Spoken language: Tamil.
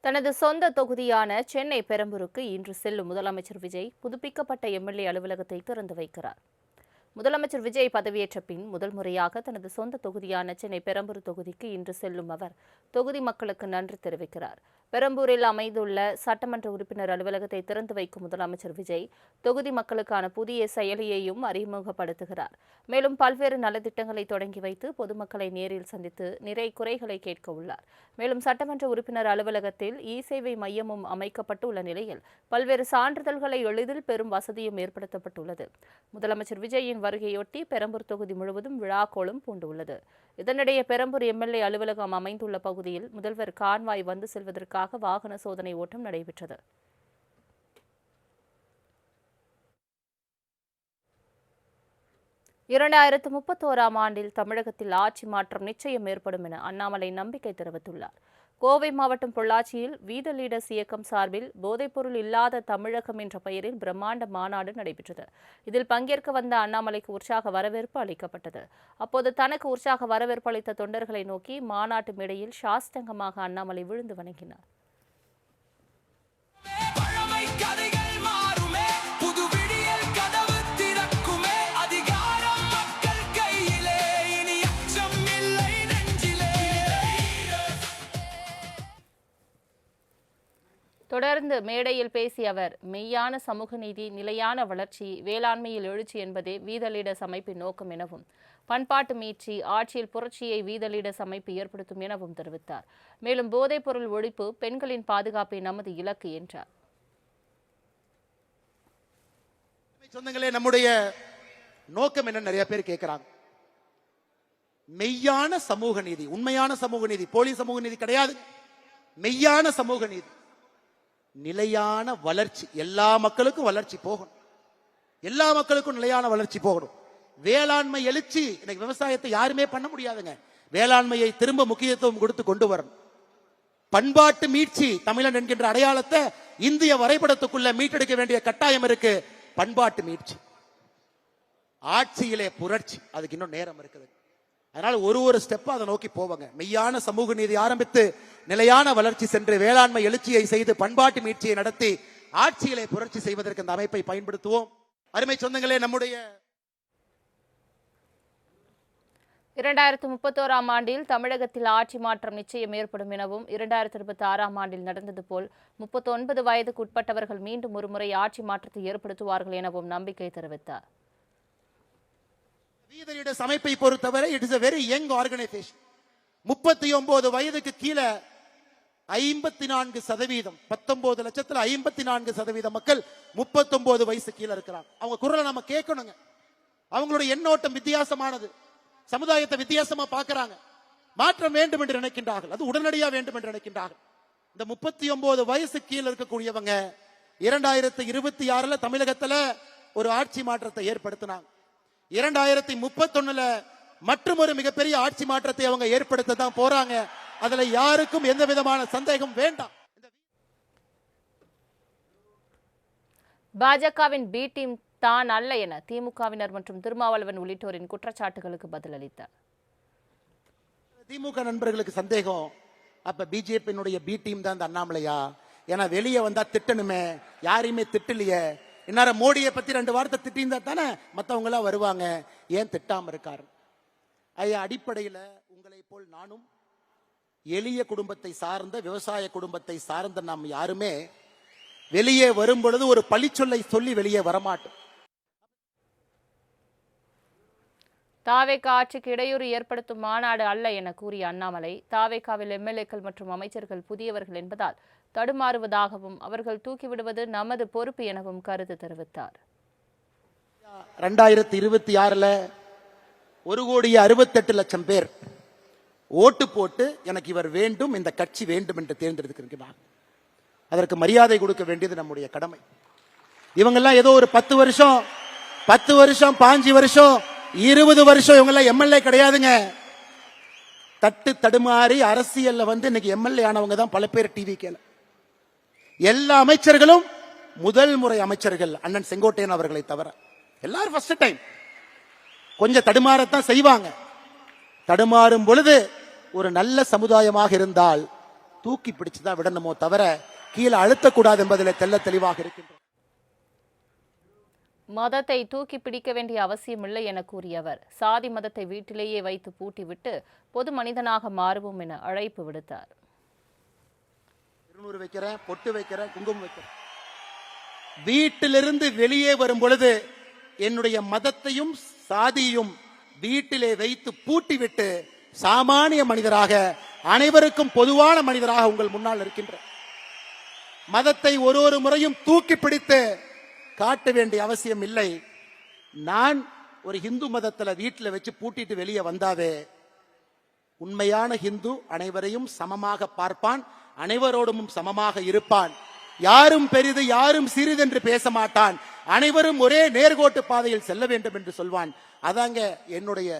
தனது சொந்த தொகுதியான சென்னை பெரம்பூருக்கு இன்று செல்லும் முதலமைச்சர் விஜய் புதுப்பிக்கப்பட்ட எம்எல்ஏ அலுவலகத்தை திறந்து வைக்கிறார். முதலமைச்சர் விஜய் பதவியேற்ற பின் முதல் முறையாக தனது சொந்த தொகுதியான சென்னை பெரம்பூர் தொகுதிக்கு இன்று செல்லும் அவர் தொகுதி மக்களுக்கு நன்றி தெரிவிக்கிறார். பெரம்பூரில் அமைந்துள்ள சட்டமன்ற உறுப்பினர் அலுவலகத்தை திறந்து வைக்கும் முதலமைச்சர் விஜய் தொகுதி மக்களுக்கான புதிய செயலியையும் அறிமுகப்படுத்துகிறார். மேலும் பல்வேறு நலத்திட்டங்களை தொடங்கி வைத்து பொதுமக்களை நேரில் சந்தித்து நிறை குறைகளை கேட்க உள்ளார். மேலும் சட்டமன்ற உறுப்பினர் அலுவலகத்தில் இ-சேவை மையமும் அமைக்கப்பட்டுள்ள நிலையில் பல்வேறு சான்றிதழ்களை எளிதில் பெறும் வசதியும் ஏற்படுத்தப்பட்டுள்ளது. முதலமைச்சர் விஜயின் வருகையொட்டி பெரம்பூர் தொகுதி முழுவதும் விழாக்கோலம் பூண்டுள்ளது. இதனிடையே பெரம்பூர் எம்எல்ஏ அலுவலகம் அமைந்துள்ள பகுதியில் முதல்வர் கான்வாய் வந்து செல்வதற்காக வாகன சோதனை ஓட்டம் நடைபெற்றது. ஆண்டில் தமிழகத்தில் ஆட்சி மாற்றம் நிச்சயம் ஏற்படும் என அண்ணாமலை நம்பிக்கை தெரிவித்துள்ளார். கோவை மாவட்டம் பொள்ளாச்சியில் வீத லீடர்ஸ் இயக்கம் சார்பில் போதைப்பொருள் இல்லாத தமிழகம் என்ற பெயரில் பிரம்மாண்ட மாநாடு நடைபெற்றது. இதில் பங்கேற்க வந்த அண்ணாமலைக்கு உற்சாக வரவேற்பு அளிக்கப்பட்டது. அப்போது தனக்கு உற்சாக வரவேற்பு அளித்த தொண்டர்களை நோக்கி மாநாட்டு மேடையில் சாஷ்டங்கமாக அண்ணாமலை விழுந்து வணங்கினார். தொடர்ந்து மேடையில் பேசிய அவர், மெய்யான சமூக நீதி, நிலையான வளர்ச்சி, வேளாண்மையில் எழுச்சி என்பதே வீத லீடர்ஸ் அமைப்பின் நோக்கம் எனவும், பண்பாட்டு மீட்சி, ஆட்சியில் புரட்சியை வீத லீடர்ஸ் அமைப்பு ஏற்படுத்தும் எனவும் தெரிவித்தார். மேலும் போதைப் பொருள் ஒழிப்பு, பெண்களின் பாதுகாப்பை நமது இலக்கு என்றார். சொந்தங்களே, நம்முடைய நோக்கம் என்ன நிறைய பேர் கேட்கிறாங்க. மெய்யான சமூக நீதி, உண்மையான சமூக நீதி, போலி சமூக நீதி கிடையாது. மெய்யான சமூக நீதி, நிலையான வளர்ச்சி, எல்லா மக்களுக்கும் வளர்ச்சி போகணும், எல்லா மக்களுக்கும் நிலையான வளர்ச்சி போகணும். வேளாண்மை எழுச்சி, இன்னைக்கு விவசாயத்தை யாருமே பண்ண முடியாதுங்க. வேளாண்மையை திரும்ப முக்கியத்துவம் கொடுத்து கொண்டு வரணும். பண்பாட்டு மீட்சி, தமிழன் என்கின்ற அடையாளத்தை இந்திய வரைபடத்துக்குள்ள மீட்டெடுக்க வேண்டிய கட்டாயம் இருக்கு. பண்பாட்டு மீட்சி, ஆட்சியிலே புரட்சி, அதுக்கு இன்னும் நேரம் இருக்குது. அதனால ஒரு ஸ்டெப்பா அதை நோக்கி போவாங்க. மெய்யான சமூக நீதி ஆரம்பித்து நிலையான வளர்ச்சி சென்று வேளாண்மை எழுச்சியை செய்து பண்பாட்டு மீட்சியை நடத்தி ஆட்சியிலே புரட்சி செய்வதற்கு இந்த அமைப்பை பயன்படுத்துவோம். அருமை சொந்தங்களே, நம்முடைய 2031 ஆண்டில் தமிழகத்தில் ஆட்சி மாற்றம் நிச்சயம் ஏற்படும் எனவும், 2026 ஆண்டில் நடந்தது போல் 39 வயதுக்கு உட்பட்டவர்கள் மீண்டும் ஒருமுறை ஆட்சி மாற்றத்தை ஏற்படுத்துவார்கள் எனவும் நம்பிக்கை தெரிவித்தார். வீத லீடர்ஸ் அமைப்பை பொறுத்தவரை it is a very young organization. 39 வயதுக்கு கீழே 54%, 19 லட்சத்துல 54% மக்கள் 39 வயசு கீழே இருக்கிறாங்க. அவங்க குரலை நம்ம கேட்கணுங்க. அவங்களுடைய எண்ணோட்டம் வித்தியாசமானது, சமுதாயத்தை வித்தியாசமா பார்க்கறாங்க. மாற்றம் வேண்டும் என்று நினைக்கின்றார்கள், அது உடனடியா வேண்டும் என்று நினைக்கின்றார்கள். இந்த 39 வயசு கீழே இருக்கக்கூடியவங்க 2026 தமிழகத்துல ஒரு ஆட்சி மாற்றத்தை ஏற்படுத்தினாங்க. 2031 மற்றும் ஒரு மிகப்பெரிய ஆட்சி மாற்றத்தை அவங்க ஏற்படுத்த தான் போறாங்க. அதுல யாருக்கும் எந்த விதமான சந்தேகம் வேண்டாம். பாஜகவின் பி டீம் தான் அல்ல என திமுகவினர் மற்றும் திருமாவளவன் உள்ளிட்டோரின் குற்றச்சாட்டுகளுக்கு பதிலளித்தார். திமுக நண்பர்களுக்கு சந்தேகம், அப்ப பிஜேபியினுடைய பி டீம் தான் அண்ணாமலையா? ஏன்னா வெளியே வந்தா திட்டணுமே, யாரையுமே திட்டலையே. இன்னார மோடியை பத்தி 2 வார்த்தை திட்டிருந்தா தானே மற்றவங்க எல்லாம் வருவாங்க, ஏன் திட்டாம இருக்காரு? அடிப்படையில் உங்களை போல் நானும் எளிய குடும்பத்தை சார்ந்த, விவசாய குடும்பத்தை சார்ந்த நாம் யாருமே வெளியே வரும் பொழுது ஒரு பழிச்சொல்லை சொல்லி வெளியே வரமாட்டோம். தாவேக ஆட்சிக்கு இடையூறு ஏற்படுத்தும் மாநாடு அல்ல என கூறிய அண்ணாமலை, தாவேகாவில் எம்எல்ஏக்கள் மற்றும் அமைச்சர்கள் புதியவர்கள் என்பதால் தடுமாறுவதாகவும், அவர்கள் தூக்கிவிடுவது நமது பொறுப்பு எனவும் கருத்து தெரிவித்தார். 2026 1,68,00,000 பேர் ஓட்டு போட்டு எனக்கு இவர் வேண்டும், இந்த கட்சி வேண்டும் என்று தேர்ந்தெடுத்திருக்கிறார். அதற்கு மரியாதை கொடுக்க வேண்டியது நம்முடைய கடமை. இவங்கெல்லாம் ஏதோ ஒரு 10 வருஷம் 5 வருஷம் 20 வருஷம் இவங்கெல்லாம் எம்எல்ஏ கிடையாதுங்க. தட்டு தடுமாறி அரசியல்ல இன்னைக்கு எம்எல்ஏ ஆனவங்க தான் பல பேர். டிவிக்கேல எல்லா அமைச்சர்களும் முதல் முறை அமைச்சர்கள், அண்ணன் செங்கோட்டையன் அவர்களை தவிர எல்லாரும் ஃபர்ஸ்ட் டைம். கொஞ்சம் தடுமாறத்தான் செய்வாங்க. தடுமாறும் பொழுது ஒரு நல்ல சமுதாயமாக இருந்தால் தூக்கி பிடிச்சுதான் விடணுமோ தவிர கீழே அழுத்தக்கூடாது என்பதில் தெள்ள தெளிவாக இருக்கின்றோம். மதத்தை தூக்கி பிடிக்க வேண்டிய அவசியமில்லை என கூறிய அவர் சாதி மதத்தை வீட்டிலேயே வைத்து பூட்டிவிட்டு பொது மனிதனாக மாறுவோம் என அழைப்பு விடுத்தார். 200 வைக்கிறேன், பொட்டு வைக்கிறேன், குங்குமம் வைக்கிறேன். வீட்டிலிருந்து வெளியே வரும் பொழுது என்னுடைய மதத்தையும் சாதியையும் வீட்டிலே வைத்து பூட்டிவிட்டு சாமானிய மனிதராக, அனைவருக்கும் பொதுவான மனிதராக உங்கள் முன்னால் இருக்கின்ற மதத்தை ஒரு முறையும் தூக்கி பிடித்து காட்ட வேண்டிய அவசியம் இல்லை. நான் ஒரு இந்து மதத்துல வீட்டில் வச்சு பூட்டிட்டு வெளியே வந்தாவே உண்மையான ஹிந்து அனைவரையும் சமமாக பார்ப்பான், அனைவரோடும் சமமாக இருப்பான், யாரும் பெரிது யாரும் சிறிது என்று பேச மாட்டான், அனைவரும் ஒரே நேர்கோட்டு பாதையில் செல்ல வேண்டும் என்று சொல்வான். அதாங்க என்னுடைய